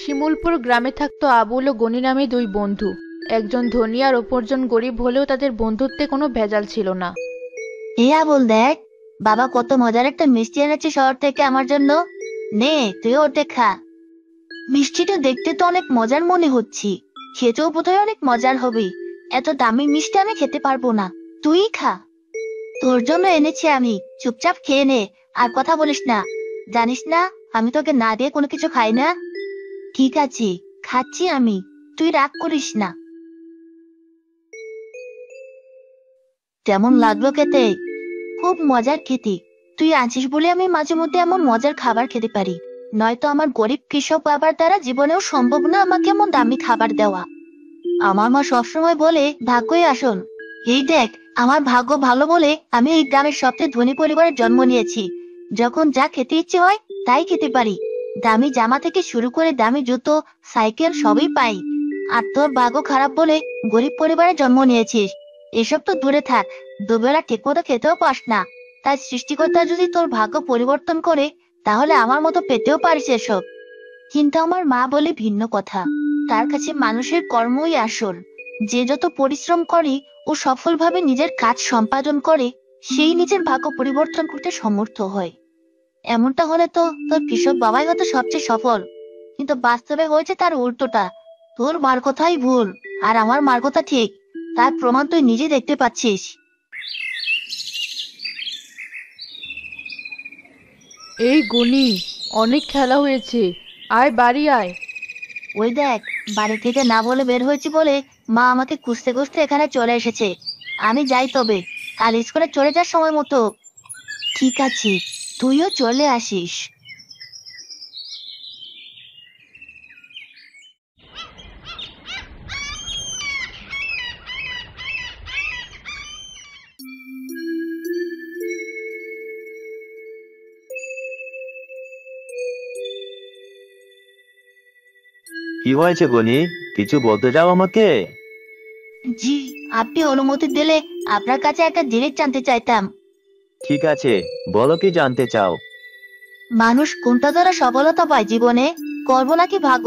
শিমুলপুর গ্রামে থাকতো আবুল ও গনি নামে দুই বন্ধু। একজন ধনী আর অপরজন গরিব হলেও তাদের বন্ধুত্বে কোনো ভেজাল ছিল না। এ আবুল দেখ, বাবা কত মজার একটা মিষ্টি এনেছে শহর থেকে আমার জন্য। নে তুইও ওটা খা। মিষ্টিটা দেখতে তো অনেক মজার মনে হচ্ছে, খেতেও বোধহয় অনেক মজার হবে। এত দামি মিষ্টি আমি খেতে পারবো না, তুই খা। তোর জন্য এনেছি আমি, চুপচাপ খেয়ে নে। আর কথা বলিস না, জানিস না আমি তোকে না দিয়ে কোনো কিছু খাই না। ঠিক আছে, খাচ্ছি আমি, তুই রাগ করিস না। কেমন লাগলো খেতে? খুব মজার খেতে। তুই আছিস বলে আমি মাঝে মধ্যে এমন মজার খাবার খেতে পারি, নয়তো আমার গরিব কৃষক বাবার দ্বারা জীবনেও সম্ভব না আমাকে এমন দামি খাবার দেওয়া। আমার মা সবসময় বলে ভাগ্যই আসল। এই দেখ, আমার ভাগ্য ভালো বলে আমি এই গ্রামের সবচেয়ে ধনী পরিবারে জন্ম নিয়েছি। যখন যা খেতে ইচ্ছে হয় তাই খেতে পারি। দামি জামা থেকে শুরু করে দামি জুতো, সাইকেল সবই পাই। আর তোর ভাগ্য খারাপ বলে গরিব পরিবারে জন্ম নিয়েছিস। এসব তো দূরে থাক, দুবেলা ঠিকমতো খেতেও পাস না। তাই সৃষ্টিকর্তা যদি তোর ভাগ্য পরিবর্তন করে, তাহলে আমার মতো পেতেও পারিস এসব। কিন্তু আমার মা বলে ভিন্ন কথা। তার কাছে মানুষের কর্মই আসল। যে যত পরিশ্রম করে ও সফলভাবে নিজের কাজ সম্পাদন করে, সেই নিজের ভাগ্য পরিবর্তন করতে সমর্থ হয়। এমনটা হলে তো তোর কৃষক বাবাই হয়তো সবচেয়ে সফল, কিন্তু বাস্তবে হয়েছে তার উল্টোটা। তোর মার কথাই ভুল, আর আমার মার কথা ঠিক। তার প্রমাণ তুই নিজে দেখতে পাচ্ছিস। এই গনি, অনেক খেলা হয়েছে, আয় বাড়ি আয়। ওই দেখ, বাড়ি থেকে না বলে বের হয়েছি বলে মা আমাকে খুঁজতে খুঁজতে এখানে চলে এসেছে। আমি যাই তবে, কাল স্কুলে চলে যাস সময় মতো। ঠিক আছে, তুইও চলে আসিস। কি হয়েছে গনি? কিছু বলতে যাও আমাকে? জি, আপনি অনুমতি দিলে আপনার কাছে একটা জিনিস জানতে চাইতাম। ঠিক আছে, বলো কি জানতে চাও। মানুষ কোনটা দ্বারা সফলতা পায় জীবনে, কর্ম নাকি ভাগ্য?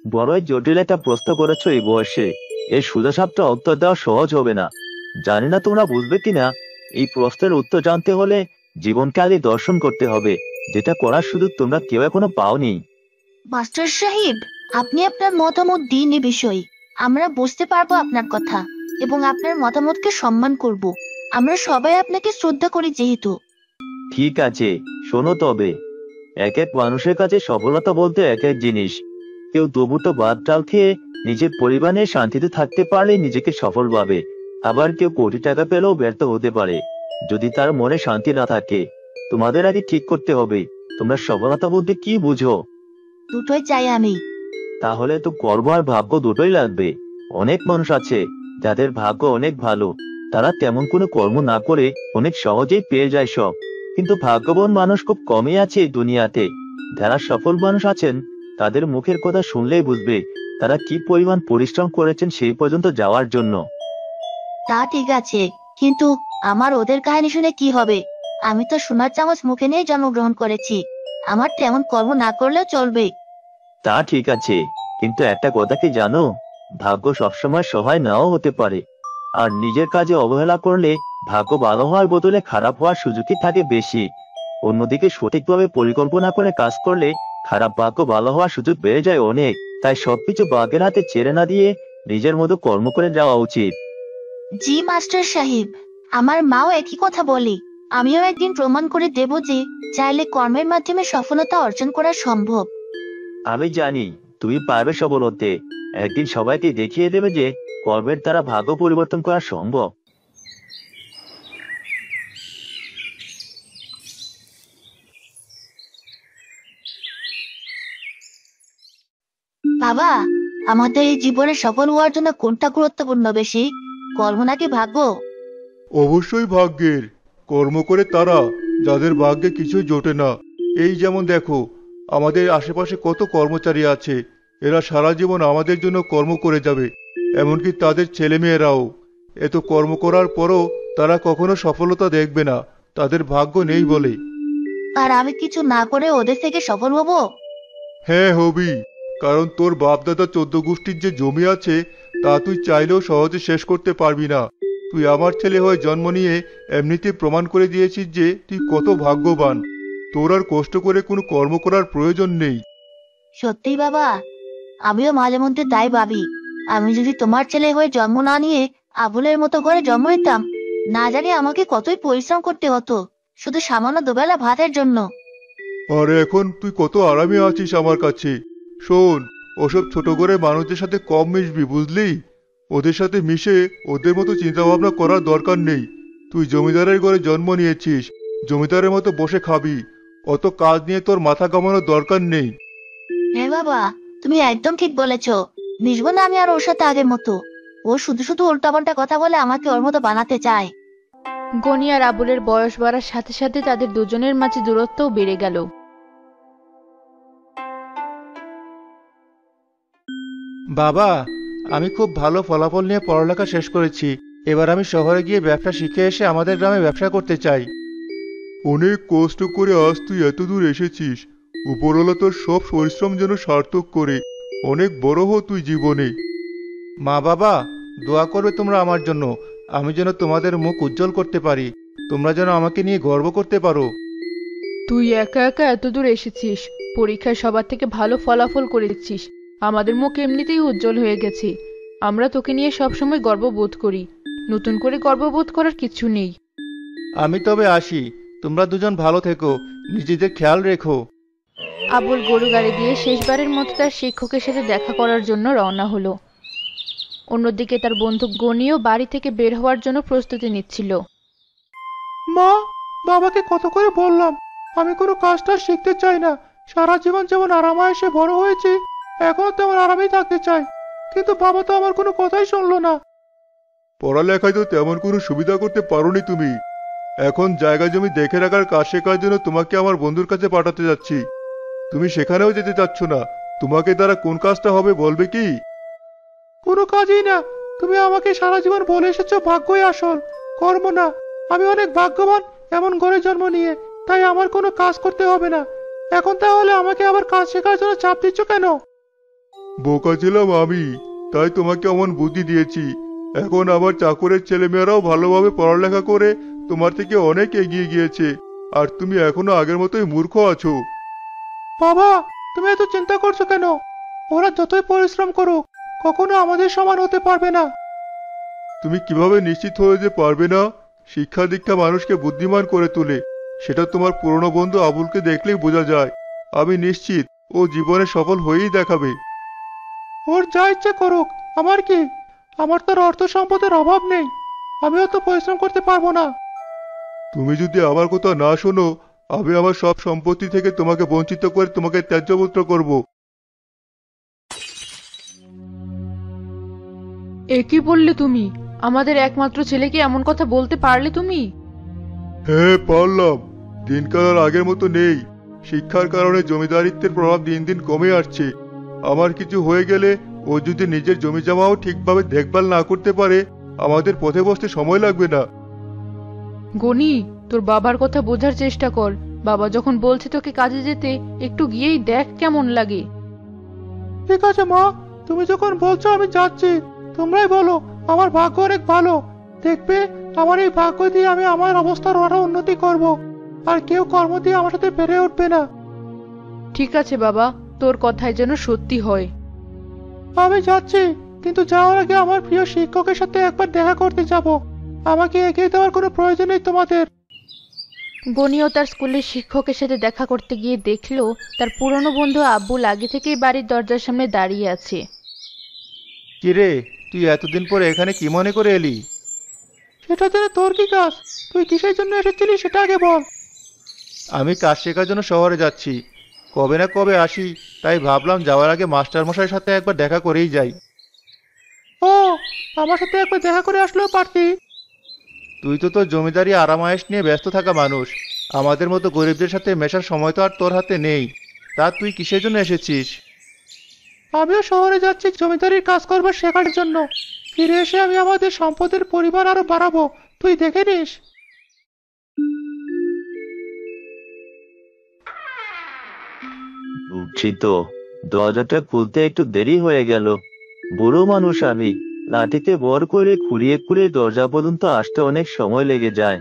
বড়ই জটিল একটা প্রশ্ন করেছো এই বয়সে। এর সোজাসাপটা উত্তর দেওয়া সহজ হবে না। জানি না তোমরা বুঝবে কিনা। এই প্রশ্নের উত্তর জানতে হলে জীবনকে আগে দর্শন করতে হবে, যেটা করার সুযোগ তোমরা কেউ এখনো পাওনি। মাস্টার সাহেব, আপনি আপনার মতামত দিন এ বিষয়ে। আমরা বুঝতে পারবো আপনার কথা, এবং আপনার মতামতকে সম্মান করব। আমরা সবাই আপনাকে শ্রদ্ধা করি যেহেতু। ঠিক আছে, শোনো তবে। এক এক মানুষের কাছে সফলতা বলতে এক এক জিনিস। কেউ দুমুঠো ভাত ডাল খেয়ে নিজের পরিবার নিয়ে শান্তিতে থাকতে পারলে নিজেকে সফল ভাবে। আবার কেউ কোটি টাকা পেলেও ব্যর্থ হতে পারে, যদি তার মনে শান্তি না থাকে। তোমাদের আগে ঠিক করতে হবে তোমরা সফলতা বলতে কি বুঝো। দুটোই চাই আমি। তাহলে তো কর্ম আর ভাগ্য দুটোই লাগবে। অনেক মানুষ আছে যাদের ভাগ্য অনেক ভালো, তারা তেমন কোনো কর্ম না করে অনেক সহজেই পেয়ে যায় সব। কিন্তু ভাগ্যবান মানুষ খুব কমই আছে এই দুনিয়াতে। যারা সফল মানুষ আছেন, তাদের মুখের কথা শুনলেই বুঝবে তারা কি পরিমাণ পরিশ্রম করেছেন সেই পর্যন্ত যাওয়ার জন্য। তা ঠিক আছে, কিন্তু আমার ওদের কাহিনী শুনে কি হবে? আমি তো সোনার চামচ মুখে নিয়ে জন্মগ্রহণ করেছি। আমার তেমন কর্ম না করলেও চলবে। তা ঠিক আছে, কিন্তু একটা কথা কি জানো? ভাগ্য সবসময় সহায় নাও হতে পারে। আর নিজের কাজে অবহেলা করলে ভাগ্য ভালো হওয়ার বদলে খারাপ হওয়ার সুযোগই থাকে বেশি। অন্যদিকে সঠিকভাবে পরিকল্পনা করে কাজ করলে খারাপ ভাগ্য ভালো হওয়ার সুযোগ বেড়ে যায় অনেক। তাই সবকিছু ভাগ্যের হাতে ছেড়ে না দিয়ে নিজের মতো কর্ম করে যাওয়া উচিত। জি মাস্টার সাহেব, আমার মাও একই কথা বলে। আমিও একদিন প্রমাণ করে দেব যে চাইলে কর্মের মাধ্যমে সফলতা অর্জন করা সম্ভব। আমি জানি তুমি পারবে সফল হতে। একদিন সবাইকে দেখিয়ে দেবে যে কর্মের দ্বারা ভাগ্য পরিবর্তন করা সম্ভব। বাবা, আমাদের এই জীবনে সফল হওয়ার জন্য কোনটা গুরুত্বপূর্ণ বেশি, কর্ম নাকি ভাগ্য? অবশ্যই ভাগ্যের। কর্ম করে তারা যাদের ভাগ্যে কিছুই জোটে না। এই যেমন দেখো, আমাদের আশেপাশে কত কর্মচারী আছে। এরা সারা জীবন আমাদের জন্য কর্ম করে যাবে, এমনকি তাদের ছেলেমেয়েরাও। এত কর্ম করার পরও তারা কখনো সফলতা দেখবে না, তাদের ভাগ্য নেই বলে। আর আমি কিছু না করে ওদের থেকে সফল হব? হ্যাঁ হবি। কারণ তোর বাপ দাদা 14 গোষ্ঠীর যে জমি আছে তা তুই চাইলেও সহজে শেষ করতে পারবি না। তুই আমার ছেলে হয়ে জন্ম নিয়ে এমনিতেই প্রমাণ করে দিয়েছিস যে তুই কত ভাগ্যবান। তোর আর কষ্ট করে কোনো কর্ম করার প্রয়োজন নেই। সত্যি বাবা, আমিও মাঝে মধ্যে তাই ভাবি, আমি যদি তোমার ছেলে হয়ে জন্ম না নিয়ে আবুলের মতো করে জন্ম নিতাম, না জানি আমাকে কতই পরিশ্রম করতে হতো শুধু সামান্য দুবেলা ভাতের জন্য। আর এখন তুই কত আরামে আছিস আমার কাছে। শোন, ওসব ছোট করে মানুষদের সাথে কম মিশবি, বুঝলি? ওদের সাথে মিশে ওদের মতো চিন্তা ভাবনা করার দরকার নেই। তুই জমিদারের ঘরে জন্ম নিয়েছিস, জমিদারের মতো বসে খাবি। অত কাজ নিয়ে তোর মাথা কামানোর দরকার নেই। হ্যাঁ বাবা, তুমি একদম ঠিক বলেছ। মিশবো না আমি আর ওর সাথে আগের মতো। ও শুধু শুধু উল্টাপাল্টা কথা বলে আমাকে ওর মতো বানাতে চায়। গনি আর আবুলের বয়স বাড়ার সাথে সাথে তাদের দুজনের মাঝে দূরত্বও বেড়ে গেল। বাবা, আমি খুব ভালো ফলাফল নিয়ে পড়ালেখা শেষ করেছি। এবার আমি শহরে গিয়ে ব্যবসা শিখে এসে আমাদের গ্রামে ব্যবসা করতে চাই। অনেক কষ্ট করে আজ তুই এত দূর এসেছিস। উপরওয়ালা তোর সব পরিশ্রম যেন সার্থক করে। অনেক বড় হো তুই জীবনে। মা বাবা, দোয়া করবে তোমরা আমার জন্য। আমি যেন তোমাদের মুখ উজ্জ্বল করতে পারি। তোমরা যেন আমাকে নিয়ে গর্ব করতে পারো। তুই একা একা এত দূর এসেছিস, পরীক্ষায় সবার থেকে ভালো ফলাফল করেছিস। আমাদের মুখ এমনিতেই উজ্জ্বল হয়ে গেছে। আমরা তোকে নিয়ে সবসময় গর্ববোধ করি। নতুন করে গর্ববোধ করার কিছু নেই। আমি তবে আসি। তোমরা দুজন ভালো থেকো, নিজেদের খেয়াল রেখো। আবুল গরু গাড়ি দিয়ে শেষবারের মতো তার শিক্ষকের সাথে দেখা করার জন্য রওনা হলো। অন্যদিকে তার বন্ধু গনিও বাড়ি থেকে বের হওয়ার জন্য প্রস্তুতি নিচ্ছিল। মা, বাবাকে কত করে বললাম আমি কোনো কাজটা শিখতে চাই না। সারা জীবন যেমন আরামায়েশে বড় হয়েছি, এখনো তেমন আরামেই থাকতে চাই। কিন্তু বাবা তো আমার কোনো কথাই শুনলো না। পড়ালেখায় তো তেমন কোনো সুবিধা করতে পারোনি তুমি। এখন জায়গা জমি দেখে রাখার কাজ শেখার জন্য তোমাকে আমার বন্ধুর কাছে পাঠাতে যাচ্ছি। তুমি সেখানেও যেতে চাচ্ছ না। তোমাকে দ্বারা কোন কাজটা হবে বলবে কি? কোনো কাজই না। তুমি আমাকে সারা জীবন বলে এসেছো ভাগ্যই আসল, কর্ম না। আমি অনেক ভাগ্যবান এমন ঘরে জন্ম নিয়ে, তাই আমার কোনো কাজ করতে হবে না। এখন তাহলে আমাকে আবার কাজ শেখার জন্য চাপ দিচ্ছ কেন? বোকা ছিলাম আমি, তাই তোমাকে অমন বুদ্ধি দিয়েছি। এখন আমার চাকরের ছেলেমেয়েরাও ভালোভাবে পড়ালেখা করে তোমার থেকে অনেক এগিয়ে গিয়েছে, আর তুমি এখনো আগের মতোই মূর্খ আছো। বাবা, তুমি এত চিন্তা করছো কেন? ওরা যতই পরিশ্রম করুক, কখনো আমাদের সমান হতে পারবে না। তুমি কিভাবে নিশ্চিত হয়ে যে পারবে না? শিক্ষা দীক্ষা মানুষকে বুদ্ধিমান করে তোলে। সেটা তোমার পুরনো বন্ধু আবুলকে দেখলেই বোঝা যায়। আমি নিশ্চিত ও জীবনে সফল হয়েই দেখাবে। ওর যা ইচ্ছে করুক, আমার কি? আমার তো আর অর্থ সম্পদের অভাব নেই। আমিও তো পরিশ্রম করতে পারবো না। তুমি যদি আমার কথা না শোনো, আমি আমার সব সম্পত্তি থেকে তোমাকে বঞ্চিত করে তোমাকে ত্যায্যপুত্র করব। এ কি বললে তুমি? আমাদের একমাত্র ছেলেকে এমন কথা বলতে পারলে তুমি? হ্যাঁ, পারলাম। দিনকাল আর আগের মতো নেই। শিক্ষার কারণে জমিদারিত্বের প্রভাব দিন দিন কমে আসছে। আমার কিছু হয়ে গেলে ও যদি নিজের জমি জমাও ঠিকভাবে দেখভাল না করতে পারে, আমাদের পথে বসতে সময় লাগবে না। গনি, তোর বাবার কথা বোঝার চেষ্টা কর। বাবা যখন বলছে তোকে কাজে যেতে, একটু গিয়েই দেখ কেমন লাগে। ঠিক আছে মা, তুমি যখন বলছো আমি যাচ্ছি। তোমরাই বলো, আমার ভাগ্য অনেক ভালো। দেখবে, আমার এই ভাগ্য দিয়ে আমি আমার অবস্থার আরো উন্নতি করব। আর কেউ কর্ম দিয়ে আমার সাথে পেরে উঠবে না। ঠিক আছে বাবা, তোর কথাই যেন সত্যি হয়। আমি যাচ্ছি, কিন্তু যাওয়ার আগে আমার প্রিয় শিক্ষকের সাথে একবার দেখা করতে যাব। আমাকে এগিয়ে দেওয়ার কোনো প্রয়োজন নেই তোমাদের। গনিও তার স্কুলের শিক্ষকের সাথে দেখা করতে গিয়ে দেখলো তার পুরনো বন্ধু আব্বুল আগে থেকেই বাড়ির দরজার সামনে দাঁড়িয়ে আছে। কিরে, তুই এতদিন পরে এখানে কি মনে করে এলি? সেটা জেনে তোর কি কাজ? তুই কিসের জন্য এসেছিলি সেটা আগে বল। আমি কাজ শেখার জন্য শহরে যাচ্ছি। কবে না কবে আসি, তাই ভাবলাম যাওয়ার আগে মাস্টারমশাইয়ের সাথে একবার দেখা করেই যাই। ও, আমার সাথে একবার দেখা করে আসলেও পারতি। তুই তো তোর জমিদারি আরামায়েশ নিয়ে ব্যস্ত থাকা মানুষ। আমাদের মতো গরিবদের সাথে মেশার সময় তো আর তোর হাতে নেই। তা তুই কিসের জন্য এসেছিস? আমিও শহরে যাচ্ছি জমিদারির কাজ করবার শেখার জন্য। ফিরে এসে আমি আমাদের সম্পদের পরিমাণ আরো বাড়াবো, তুই দেখে নিস। বুঝছি তো, দরজাটা খুলতে একটু দেরি হয়ে গেল। বুড়ো মানুষ আমি, লাঠিতে ভর করে খুঁড়িয়ে খুঁড়িয়ে দরজা পর্যন্ত আসতে অনেক সময় লেগে যায়।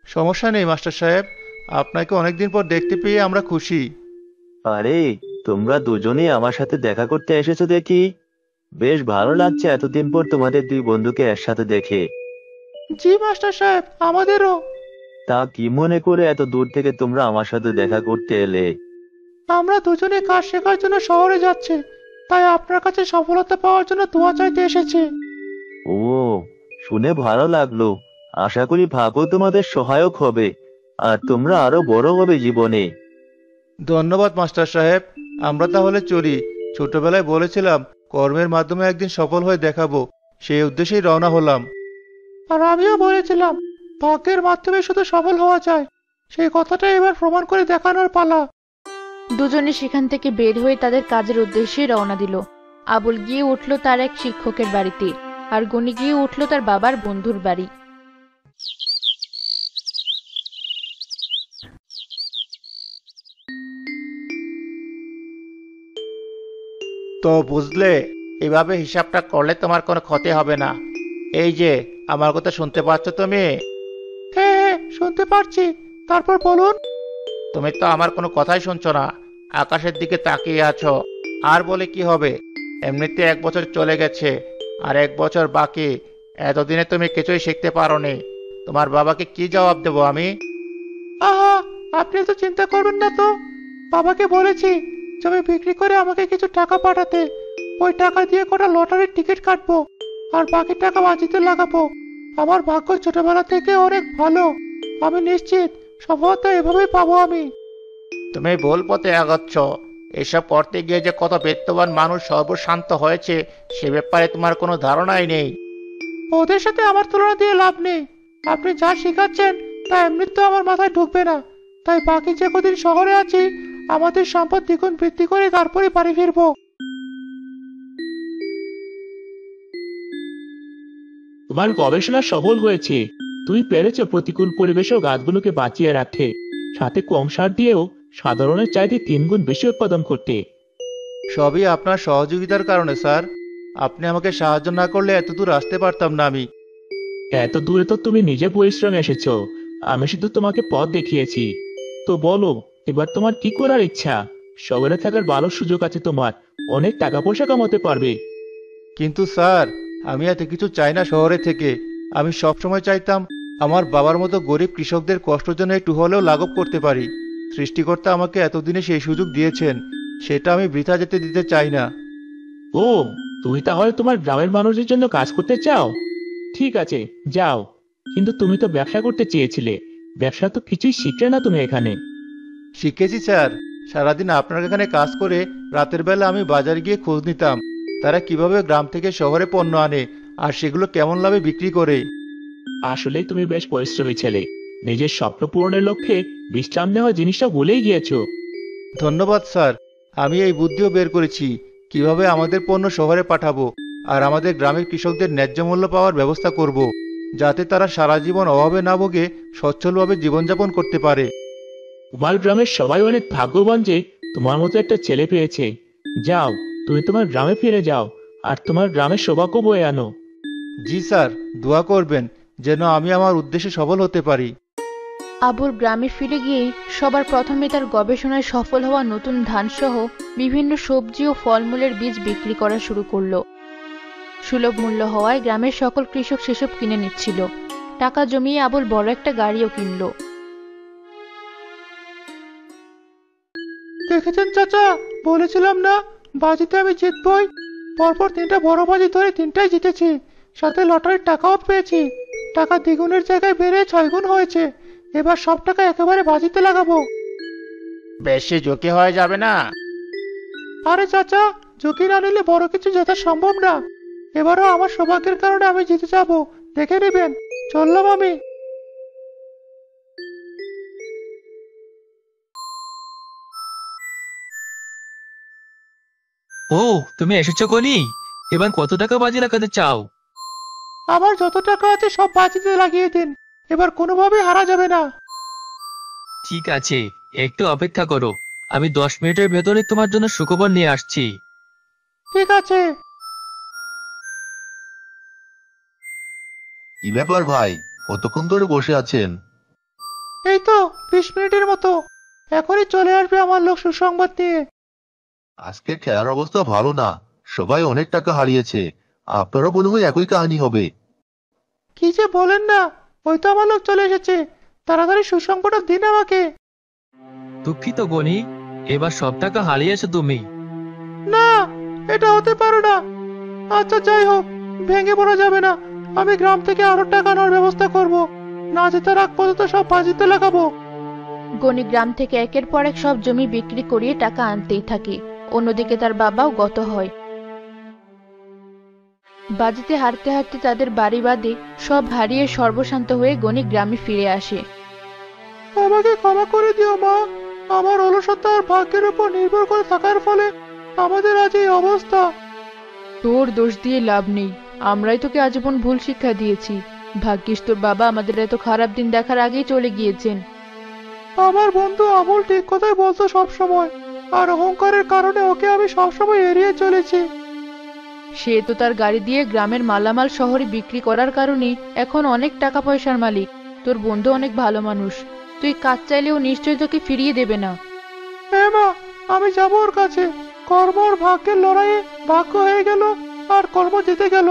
সমস্যা নেই মাস্টার সাহেব, আপনাকে অনেকদিন পর দেখতে পেয়ে আমরা খুশি। আরে, তোমরা দুজনেই আমার সাথে দেখা করতে এসেছো দেখি। বেশ ভালো লাগছে এতদিন পর তোমাদের দুই বন্ধুকে একসাথে দেখে। জি মাস্টার সাহেব, আমাদেরও। তা কি মনে করে এত দূর থেকে তোমরা আমার সাথে দেখা করতে এলে? আমরা দুজনে কাজ শেখার জন্য শহরে যাচ্ছি, তাই আপনার কাছে সফলতা পাওয়ার জন্য দোয়া চাইতে এসেছি। ও, শুনে ভালো লাগলো। আশা করি ভাগ্য তোমাদের সহায়ক হবে আর তোমরা আরো বড় হবে জীবনে। ধন্যবাদ মাস্টার সাহেব, আমরা তাহলে চলি। ছোটবেলায় বলেছিলাম কর্মের মাধ্যমে একদিন সফল হয়ে দেখাবো, সেই উদ্দেশ্যেই রওনা হলাম। আর আমিও বলেছিলাম ভাগ্যের মাধ্যমে শুধু সফল হওয়া যায়, সেই কথাটা এবার প্রমাণ করে দেখানোর পালা। দুজনে সেখান থেকে বের হয়ে তাদের কাজের উদ্দেশ্যে রওনা দিল। আবুল গিয়ে উঠল তার এক শিক্ষকের বাড়িতে, আর গনি গিয়ে উঠল তার বাবার বন্ধুর বাড়ি। তো বুঝলে, এভাবে হিসাবটা করলে তোমার কোনো ক্ষতি হবে না। এই যে, আমার কথা শুনতে পাচ্ছ তুমি? হ্যাঁ হ্যাঁ, শুনতে পাচ্ছি। তারপর বলুন। তুমি তো আমার কোনো কথাই শুনছো না, আকাশের দিকে তাকিয়ে আছো। আর বলে কি হবে, এমনিতে 1 বছর চলে গেছে, আর 1 বছর বাকি। এতদিনে তুমি কিছুই শিখতে পারোনি, তোমার বাবাকে কি জবাব দেবো আমি? আহা, আপনি তো চিন্তা করবেন না তো। বাবাকে বলেছি জমি বিক্রি করে আমাকে কিছু টাকা পাঠাতে। ওই টাকা দিয়ে কটা লটারির টিকিট কাটবো, আর বাকি টাকা বাজিতে লাগাবো। আমার ভাগ্য ছোটবেলা থেকে অনেক ভালো, আমি নিশ্চিত সফলতা এভাবেই পাবো আমি। তুমি ভুল পথে আগাচ্ছ। এসব করতে গিয়ে যে কত বিত্তবান মানুষ সর্বশান্ত হয়েছে, সে ব্যাপারে তোমার কোনো ধারণাই নেই। ওদের সাথে আমার তুলনা দিয়ে লাভ নেই। আপনি যা শেখাচ্ছেন তা এমনিতেও আমার মাথায় ঢুকবে না। তাই বাকি যে কদিন শহরে আছি, আমাদের সম্পদ দ্বিগুণ বৃদ্ধি করে তারপরে বাড়ি ফিরবো। তোমার গবেষণা সফল হয়েছে। তুমি পেরেছো প্রতিকূল পরিবেশেও গাছগুলোকে বাঁচিয়ে রাখতে, সাথে কম সার দিয়েও সাধারণের চাইতে 3 গুণ বেশি উৎপাদন করতে। সবই আপনার সহযোগিতার কারণে স্যার। আপনি আমাকে সাহায্য না করলে এতদূর আসতে পারতাম না আমি। এত দূরে তো তুমি নিজে পরিশ্রম এসেছো, আমি শুধু তোমাকে পথ দেখিয়েছি। তো বলো, এবার তোমার কি করার ইচ্ছা? শহরে থাকার ভালো সুযোগ আছে তোমার, অনেক টাকা পয়সা কামাতে পারবে। কিন্তু স্যার, আমি এত কিছু চাই না শহরে থেকে। আমি সবসময় চাইতাম আমার বাবার মতো গরিব কৃষকদের কষ্ট যেন একটু হলেও লাঘব করতে পারি। সৃষ্টিকর্তা আমাকে এতদিনে সেই সুযোগ দিয়েছেন, সেটা আমি বৃথা যেতে দিতে চাই না। ও, তুমি তাহলে তোমার গ্রামের মানুষের জন্য কাজ করতে চাও? ঠিক আছে, যাও। কিন্তু তুমি তো ব্যবসা করতে চেয়েছিলে, ব্যবসা তো কিছুই শিখলে না তুমি এখানে। শিখেছি স্যার। সারাদিন আপনার এখানে কাজ করে রাতের বেলা আমি বাজারে গিয়ে খোঁজ নিতাম তারা কিভাবে গ্রাম থেকে শহরে পণ্য আনে, আর সেগুলো কেমন লাভে বিক্রি করে। আসলেই তুমি বেশ পরিশ্রমী ছেলে। নিজের স্বপ্ন পূরণের লক্ষ্যে বিশ্রাম নেওয়া জিনিসটা ভুলেই গিয়েছো। ধন্যবাদ স্যার। আমি এই বুদ্ধিও বের করেছি কিভাবে আমাদের পণ্য শহরে পাঠাবো, আর আমাদের গ্রামের কৃষকদের ন্যায্য মূল্য পাওয়ার ব্যবস্থা করব, যাতে তারা সারা জীবন অভাবে না ভোগে সচ্ছলভাবে জীবনযাপন করতে পারে। তোমার গ্রামের সবাই অনেক ভাগ্যবান যে তোমার মতো একটা ছেলে পেয়েছে। যাও, তুমি তোমার গ্রামে ফিরে যাও, আর তোমার গ্রামের সৌভাগ্য বয়ে আনো। জি স্যার, দোয়া করবেন যেন আমি আমার উদ্দেশ্যে সফল হতে পারি। আবুল গ্রামে ফিরে গিয়েই সবার প্রথমে তার গবেষণায় সফল হওয়া নতুন ধানসহ বিভিন্ন সবজি ও ফলমূলের বীজ বিক্রি করা শুরু করলো। সুলভ মূল্য হওয়ায় গ্রামের সকল কৃষক সেসব কিনে নিচ্ছিল। টাকা জমিয়ে আবুল বড় একটা গাড়িও কিনলো। দেখেছেন চাচা, বলেছিলাম না বাজিতে আমি জিতবই। পরপর 3টা বড় বাজি ধরে 3টাই জিতেছি, সাথে লটারির টাকাও পেয়েছি। টাকা দ্বিগুণের জায়গায় বেড়ে 6 গুণ হয়েছে। এবার সব টাকা একেবারে বাজিতে লাগাবো। বেশি ঝুঁকি হয়ে যাবে না? আরে চাচা, ঝুঁকি না নিলে বড় কিছু জেতা সম্ভব না। এবারও আমার সৌভাগ্যের কারণে আমি জিতে যাব, দেখে নেবেন। চললাম আমি। ও, তুমি এসেছো কোনি? এবার কত টাকা বাজি লাগাতে চাও? আমার যত টাকা আছে সব বাজিতে লাগিয়ে দিন, এবার কোনোভাবেই হারা যাবে না। ঠিক আছে, একটু অপেক্ষা করো। আমি 10 মিনিটের ভেতরে তোমার জন্য সুখবর নিয়ে আসছি। ঠিক আছে। কি ব্যাপার ভাই, কতক্ষণ ধরে বসে আছেন? এই তো 20 মিনিটের মতো। এখনই চলে আসবে আমার লোক সুসংবাদ নিয়ে। আজকে খেলার অবস্থা ভালো না, সবাই অনেক টাকা হারিয়েছে। আপনারও মনে হয় একই কাহিনী হবে। কি যে বলেন না, ওই তো আমার লোক চলে এসেছে। তাড়াতাড়ি সুসংবাদটা দিন আমাকে। দুঃখিত গনি, এবার সব টাকা হারিয়েছো তুমি। না, এটা হতে পারে না। আচ্ছা যাই হোক, ভেঙে পড়া যাবে না। আমি গ্রাম থেকে আরো টাকা নেওয়ার ব্যবস্থা করব। না যেতে রাখ পর্যন্ত সব বাজিতে লাগাবো। গনি গ্রাম থেকে একের পর এক সব জমি বিক্রি করিয়ে টাকা আনতেই থাকে। অন্যদিকে তার বাবাও গত হয়। বাজিতে হারতে হারতে তাদের বাড়ি বাদে সব হারিয়ে সর্বশান্ত হয়ে গনি গ্রামে ফিরে আসে। আমাকে ক্ষমা করে দিও মা। আমার অলসতা আর ভাগ্যের উপর নির্ভর করে থাকার ফলে আমাদের আজ এই অবস্থা। তোর দোষ দিয়ে লাভ নেই, আমরাই তোকে আজীবন ভুল শিক্ষা দিয়েছি। ভাগ্যিস তোর বাবা আমাদের এত খারাপ দিন দেখার আগেই চলে গিয়েছেন। আমার বন্ধু আমল ঠিক কথাই বলতো সব সময়, আর অহংকারের কারণে ওকে আমি সবসময় এড়িয়ে চলেছি। সে তো তার গাড়ি দিয়ে গ্রামের মালামাল শহরে বিক্রি করার কারণে এখন অনেক টাকা পয়সার মালিক। তোর বন্ধু অনেক ভালো মানুষ, তুই কাজ চাইলেও নিশ্চয়ই তোকে ফিরিয়ে দেবে না। হ্যাঁ মা, আমি যাবো ওর কাছে। কর্ম আর ভাগ্যের লড়াইয়ে ভাগ্য হয়ে গেল আর কর্ম জিতে গেল।